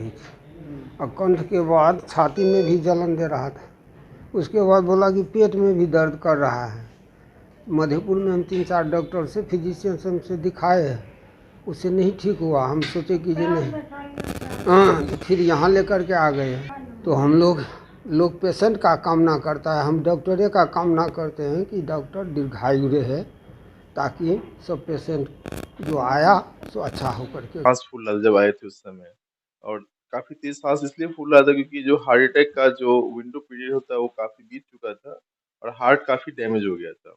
रही थी और कंठ के बाद छाती में भी जलन दे रहा था। उसके बाद बोला कि पेट में भी दर्द कर रहा है। मधेपुर में हम 3-4 डॉक्टर से फिजिशियन से दिखाए हैं, उससे नहीं ठीक हुआ। हम सोचे कि ये नहीं, तो फिर यहाँ लेकर के आ गए। तो हम लोग पेशेंट का कामना करता है, हम डॉक्टरे का कामना करते हैं कि डॉक्टर दीर्घायु रहे, ताकि सब पेशेंट जो आया सो अच्छा होकर के। सांस फूल रहा था जब आए थे उस समय, और काफी तेज सांस इसलिए फूल रहा था क्योंकि जो हार्ट अटैक का जो विंडो पीरियड होता है वो काफी बीत चुका था और हार्ट काफी डैमेज हो गया था।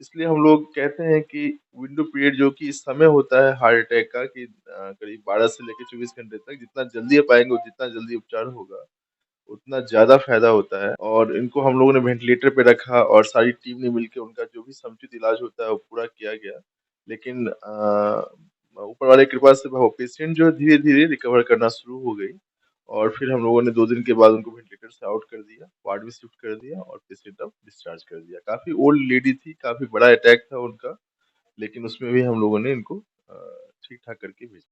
इसलिए हम लोग कहते हैं कि विंडो पीरियड जो कि इस समय होता है हार्ट अटैक का, कि करीब 12 से लेकर 24 घंटे तक, जितना जल्दी आप आएंगे जितना जल्दी उपचार होगा उतना ज्यादा फायदा होता है। और इनको हम लोगों ने वेंटिलेटर पे रखा और सारी टीम ने मिलकर उनका जो भी समुचित इलाज होता है वो पूरा किया गया। लेकिन ऊपर वाले की कृपा से वो पेशेंट जो है धीरे धीरे रिकवर करना शुरू हो गई, और फिर हम लोगों ने 2 दिन के बाद उनको वेंटिलेटर से आउट कर दिया, वार्ड में शिफ्ट कर दिया और पेशेंट अब डिस्चार्ज कर दिया। काफी ओल्ड लेडी थी, काफी बड़ा अटैक था उनका, लेकिन उसमें भी हम लोगों ने इनको ठीक ठाक करके भेजा।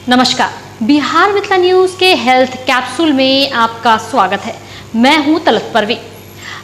नमस्कार, बिहार मिथिला न्यूज के हेल्थ कैप्सूल में आपका स्वागत है। मैं हूं तलत परवीन।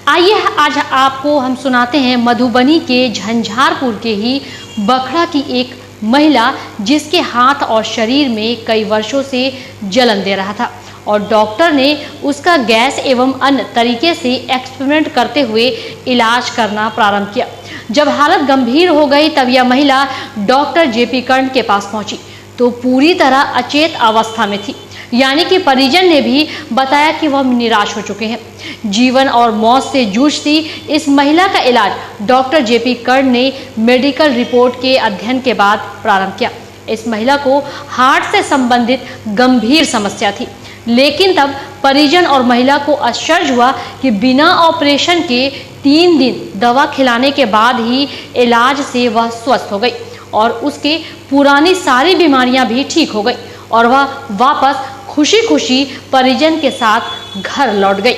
आइए आज आपको हम सुनाते हैं मधुबनी के झंझारपुर के ही बखरा की एक महिला, जिसके हाथ और शरीर में कई वर्षों से जलन दे रहा था और डॉक्टर ने उसका गैस एवं अन्य तरीके से एक्सपेरिमेंट करते हुए इलाज करना प्रारंभ किया। जब हालत गंभीर हो गई तब यह महिला डॉक्टर जेपी कर्ण के पास पहुंची तो पूरी तरह अचेत अवस्था में थी, यानी कि परिजन ने भी बताया कि वह निराश हो चुके हैं। जीवन और मौत से जूझती इस महिला का इलाज डॉक्टर जेपी कर्ण ने मेडिकल रिपोर्ट के अध्ययन के बाद प्रारंभ किया। इस महिला को हार्ट से संबंधित गंभीर समस्या थी, लेकिन तब परिजन और महिला को आश्चर्य हुआ कि बिना ऑपरेशन के 3 दिन दवा खिलाने के बाद ही इलाज से वह स्वस्थ हो गई और उसके पुरानी सारी बीमारियां भी ठीक हो गई और वह वापस खुशी खुशी परिजन के साथ घर लौट गई।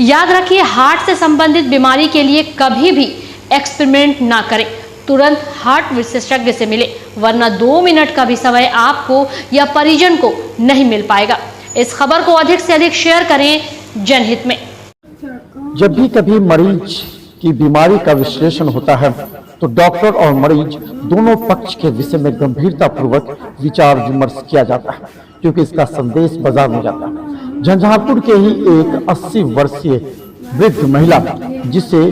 याद रखिए, हार्ट से संबंधित बीमारी के लिए कभी भी एक्सपेरिमेंट ना करें, तुरंत हार्ट विशेषज्ञ से मिले, वरना 2 मिनट का भी समय आपको या परिजन को नहीं मिल पाएगा। इस खबर को अधिक से अधिक शेयर करें जनहित में। जब भी कभी मरीज की बीमारी का विश्लेषण होता है तो डॉक्टर और मरीज दोनों पक्ष के विषय में गंभीरता पूर्वक विचार विमर्श किया जाता है, क्योंकि इसका संदेश बाजार में जाता है। झंझारपुर के ही एक 80 वर्षीय वृद्ध महिला, जिसे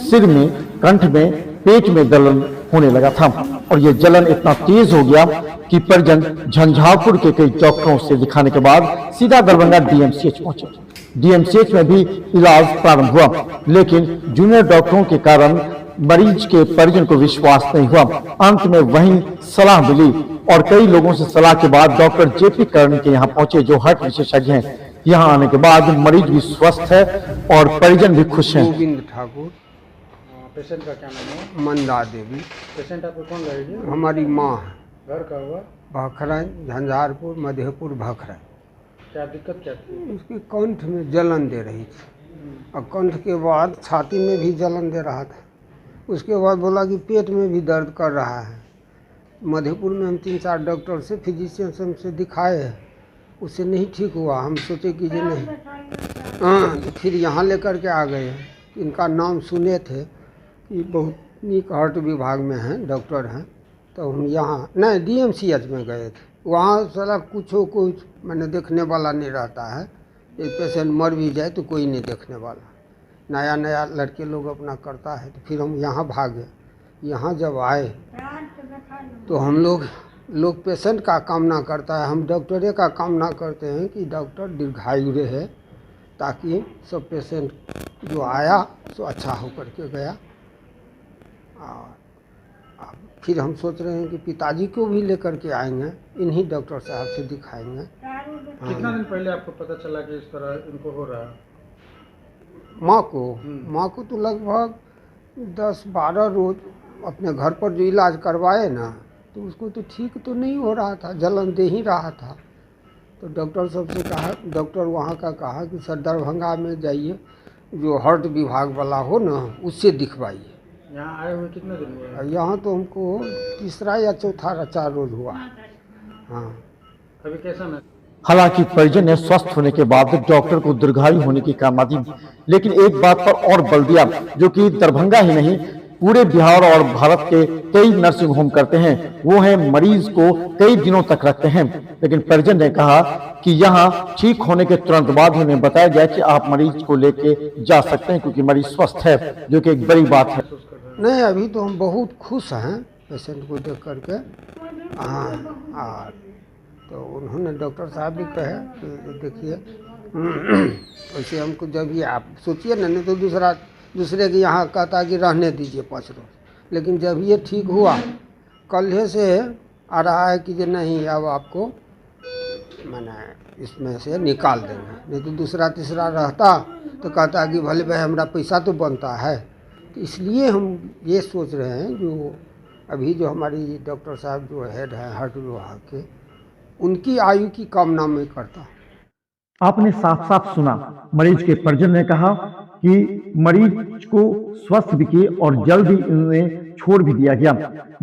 सिर में, कंठ में, पेट में जलन होने लगा था और ये जलन इतना तेज हो गया कि परिजन झंझारपुर के कई डॉक्टरों से दिखाने के बाद सीधा दरभंगा डीएमसीएच पहुंचे। डीएमसीएच में भी इलाज प्रारंभ हुआ, लेकिन जूनियर डॉक्टरों के कारण मरीज के परिजन को विश्वास नहीं हुआ। अंत में वहीं सलाह मिली और कई लोगों से सलाह के बाद डॉक्टर जेपी कर्ण के यहाँ पहुंचे, जो हार्ट विशेषज्ञ हैं। यहाँ आने के बाद मरीज भी स्वस्थ है और परिजन भी खुश हैं। गोविंद ठाकुर। पेशेंट का क्या नाम है? मंदा देवी। पेशेंट आपको कौन लगेगी? हमारी माँ है। घर का हुआ? भखरा, झंझारपुर, मधेपुर भखरा। क्या दिक्कत क्या थी? उसके कंठ में जलन दे रही थी और कंठ के बाद छाती में भी जलन दे रहा था। उसके बाद बोला कि पेट में भी दर्द कर रहा है। मधेपुर में हम 3-4 डॉक्टर से फिजिशियन से दिखाए हैं, उससे नहीं ठीक हुआ। हम सोचे कि ये नहीं, तो फिर यहाँ लेकर के आ गए। इनका नाम सुने थे कि बहुत नीक हार्ट विभाग में हैं, डॉक्टर हैं, तो हम यहाँ नहीं डीएमसीएच में गए थे। वहाँ साला कुछ मैंने देखने वाला नहीं रहता है। एक पेशेंट मर भी जाए तो कोई नहीं देखने वाला, नया नया लड़के लोग अपना करता है। तो फिर हम यहाँ भागे। यहाँ जब आए तो हम लोग पेशेंट का कामना करता है, हम डॉक्टरे का कामना करते हैं कि डॉक्टर दीर्घायु रहे, ताकि सब पेशेंट जो आया सो अच्छा होकर के गया। और फिर हम सोच रहे हैं कि पिताजी को भी लेकर के आएंगे, इन्हीं डॉक्टर साहब से दिखाएंगे। कितना दिन पहले आपको पता चला कि इस तरह इनको हो रहा है? माँ को तो लगभग 10-12 रोज अपने घर पर जो इलाज करवाए ना, तो उसको तो ठीक तो नहीं हो रहा था, जलन दे ही रहा था। तो डॉक्टर साहब से कहा, डॉक्टर वहाँ का कहा कि सर दरभंगा में जाइए, जो हार्ट विभाग वाला हो ना उससे दिखवाइए। यहाँ आए हुए कितने दिन हुए हैं? यहाँ तो हमको तीसरा या चौथा 4 रोज हुआ है। हाँ। अभी कैसा महसूस? हालांकि परिजन ने स्वस्थ होने के बाद डॉक्टर को दीर्घायु होने की कामना दी, लेकिन एक बात पर और बल दिया, जो कि दरभंगा ही नहीं पूरे बिहार और भारत के कई नर्सिंग होम करते हैं, वो है मरीज को कई दिनों तक रखते हैं। लेकिन परिजन ने कहा कि यहाँ ठीक होने के तुरंत बाद उन्हें बताया गया कि आप मरीज को लेके जा सकते हैं क्योंकि मरीज स्वस्थ है, जो कि एक बड़ी बात है। नहीं, अभी तो हम बहुत खुश हैं पेशेंट को देख करके। हाँ, तो उन्होंने डॉक्टर साहब भी कहे कि देखिए वैसे हमको जब ये आप सोचिए ना, नहीं तो दूसरे के यहाँ कहता कि रहने दीजिए 5 रोज, लेकिन जब ये ठीक हुआ कल से आ रहा है कि नहीं अब आपको मैंने इसमें से निकाल देना, नहीं तो दूसरा तीसरा रहता तो कहता कि भले भाई हमारा पैसा तो बनता है। तो इसलिए हम ये सोच रहे हैं जो अभी जो हमारी डॉक्टर साहब जो हेड हैं हार्ट विभाग के, उनकी आयु की कामना मैं करता। आपने साफ साफ सुना, मरीज के परिजन ने कहा कि मरीज को स्वस्थ भी किए और जल्द ही उन्हें छोड़ भी दिया गया।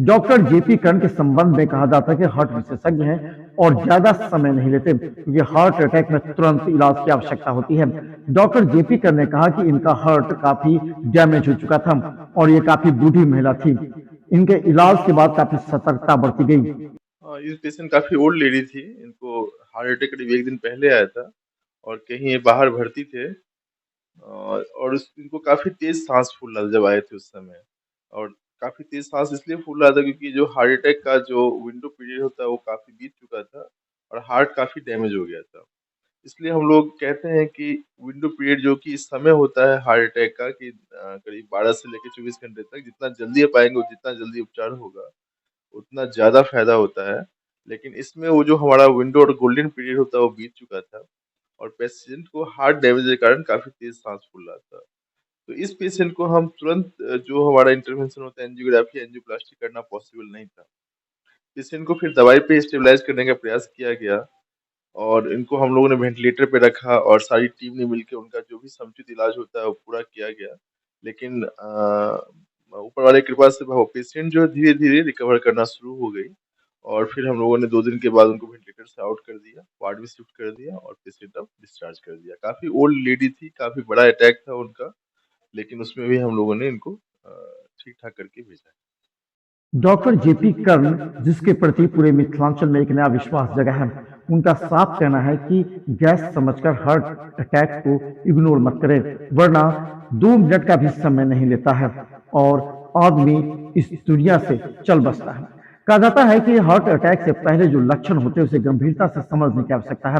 डॉक्टर जेपी कर्ण के संबंध में कहा जाता है कि हार्ट विशेषज्ञ हैं और ज्यादा समय नहीं लेते क्योंकि हार्ट अटैक में तुरंत इलाज की आवश्यकता होती है। डॉक्टर जेपी कर्ण ने कहा कि इनका हार्ट काफी डैमेज हो चुका था और ये काफी बूढ़ी महिला थी। इनके इलाज के बाद काफी सतर्कता बरती गई। ये पेशेंट काफी ओल्ड लेडी थी, इनको हार्ट अटैक करीब 1 दिन पहले आया था और कहीं ये बाहर भर्ती थे। और इनको काफी तेज सांस फूल रहा था जब आए थे उस समय। और काफी तेज सांस इसलिए फूल रहा था क्योंकि जो हार्ट अटैक का जो विंडो पीरियड होता है वो काफी बीत चुका था और हार्ट काफी डैमेज हो गया था। इसलिए हम लोग कहते हैं कि विंडो पीरियड जो कि समय होता है हार्ट अटैक का कि करीब 12 से लेकर 24 घंटे तक, जितना जल्दी आप आएंगे जितना जल्दी उपचार होगा उतना ज़्यादा फ़ायदा होता है। लेकिन इसमें वो जो हमारा विंडो और गोल्डन पीरियड होता है वो बीत चुका था और पेशेंट को हार्ट डैमेज के कारण काफ़ी तेज़ साँस फूल रहा था। तो इस पेशेंट को हम तुरंत जो हमारा इंटरवेंशन होता है एंजियोग्राफी, एंजियोप्लास्टी करना पॉसिबल नहीं था। पेशेंट को फिर दवाई पे स्टेबलाइज़ करने का प्रयास किया गया और इनको हम लोगों ने वेंटिलेटर पे रखा और सारी टीम ने मिलके उनका जो भी समुचित इलाज होता है वो पूरा किया गया। लेकिन ऊपर वाले की कृपा से वो पेशेंट जो है धीरे-धीरे रिकवर करना शुरू हो गई और फिर हम लोगों ने 2 दिन के बाद उनको वेंटिलेटर से आउट कर दिया, वार्ड में शिफ्ट कर दिया और पेशेंट अब डिस्चार्ज कर दिया। काफ़ी ओल्ड लेडी थी, काफ़ी बड़ा अटैक था उनका, लेकिन उसमें भी हम लोगों ने इनको ठीक-ठाक करके भेजा। डॉक्टर जेपी कर्ण, जिसके प्रति पूरे मिथिलांचल में एक नया विश्वास जगा है, उनका साफ कहना है कि गैस समझकर हार्ट अटैक को इग्नोर मत करें, वरना 2 मिनट का भी समय नहीं लेता है और आदमी इस दुनिया से चल बसता है। कहा जाता है कि हार्ट अटैक से पहले जो लक्षण होते हैं उसे गंभीरता से समझने की आवश्यकता है।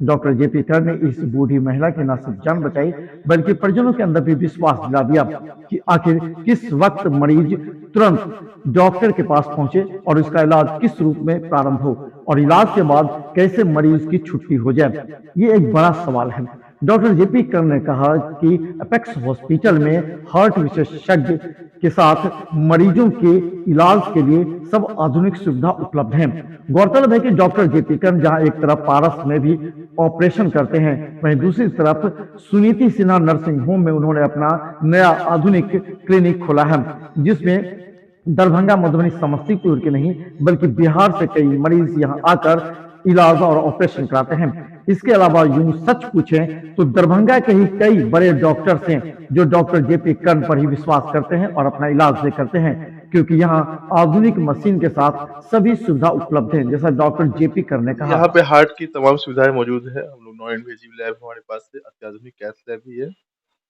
डॉक्टर जेपी कर्ण ने इस बूढ़ी महिला की न सिर्फ जान बचाई बल्कि परिजनों के अंदर भी विश्वास दिला दिया कि आखिर किस वक्त मरीज तुरंत डॉक्टर के पास पहुंचे और इसका इलाज किस रूप में प्रारंभ हो और इलाज के बाद कैसे मरीज की छुट्टी हो जाए, ये एक बड़ा सवाल है। डॉक्टर जेपी कर्ण ने कहा कि अपेक्स हॉस्पिटल में हार्ट विशेषज्ञ के साथ मरीजों के इलाज के लिए सब आधुनिक सुविधा उपलब्ध है। गौरतलब है कि डॉक्टर जेपी कर्ण जहां एक तरफ पारस में भी ऑपरेशन करते हैं, वहीं दूसरी तरफ सुनीति सिन्हा नर्सिंग होम में उन्होंने अपना नया आधुनिक क्लिनिक खोला है, जिसमें दरभंगा, मधुबनी, समस्तीपुर के नहीं बल्कि बिहार से कई मरीज यहां आकर इलाज और ऑपरेशन कराते हैं। इसके अलावा यूं सच पूछें तो दरभंगा के ही कई बड़े डॉक्टर्स हैं जो डॉक्टर जेपी कर्ण पर ही विश्वास करते हैं और अपना इलाज भी करते हैं, क्योंकि यहाँ आधुनिक मशीन के साथ सभी सुविधा उपलब्ध है, जैसा डॉक्टर जेपी कर्ण ने कहा। यहाँ पे हार्ट की तमाम सुविधाएं मौजूद है। हम लोग नॉन इन्वेजिव लैब हमारे पास है, अत्याधुनिक कैथ लैब भी है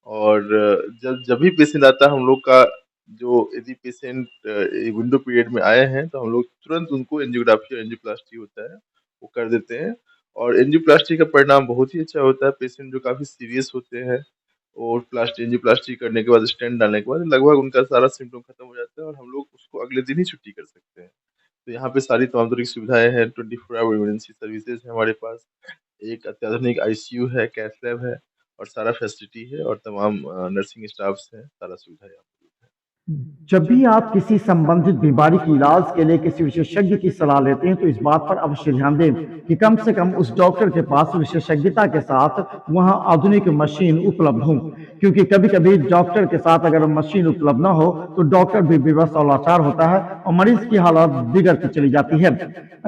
और जब भी पेशेंट आता है हम लोग का जो यदि पेशेंट विंडो पीरियड में आए हैं तो हम लोग तुरंत उनको एंजियोग्राफी और एंजियोप्लास्टी होता है वो कर देते हैं और एंजियोप्लास्टी का परिणाम बहुत ही अच्छा होता है। पेशेंट जो काफी सीरियस होते हैं और एंजियोप्लास्टी करने के बाद स्टेंट डालने के बाद लगभग उनका सारा सिम्टम खत्म हो जाता है और हम लोग उसको अगले दिन ही छुट्टी कर सकते हैं। तो यहाँ पे सारी तमाम तरह की सुविधाएं हैं, 24 आवर इमरजेंसी सर्विसेज है हमारे पास, एक अत्याधुनिक आईसीयू है, कैथ लैब है और सारा फैसिलिटी है और तमाम नर्सिंग स्टाफ्स हैं, सारा सुविधा यहाँ मौजूद है। जब भी आप किसी संबंधित बीमारी के इलाज के लिए किसी विशेषज्ञ की सलाह लेते हैं तो इस बात पर अवश्य ध्यान दें कि कम से कम उस डॉक्टर के पास विशेषज्ञता के साथ वहां आधुनिक मशीन उपलब्ध हो, क्योंकि कभी कभी डॉक्टर के साथ अगर मशीन उपलब्ध न हो तो डॉक्टर भी विवश और लाचार होता है और मरीज की हालत बिगड़ती चली जाती है।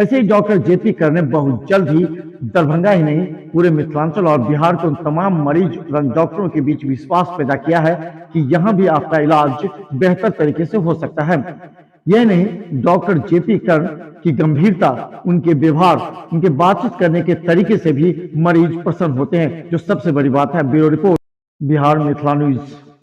ऐसे ही डॉक्टर जेपी कर ने बहुत जल्द ही दरभंगा ही नहीं पूरे मिथिलांचल और बिहार के उन तमाम मरीज डॉक्टरों के बीच विश्वास पैदा किया है कि यहाँ भी आपका इलाज बेहतर तरीके से हो सकता है। यह नहीं, डॉक्टर जेपी कर्ण की गंभीरता, उनके व्यवहार, उनके बातचीत करने के तरीके से भी मरीज प्रसन्न होते हैं, जो सबसे बड़ी बात है। Bureau report, Bihar Mithila news.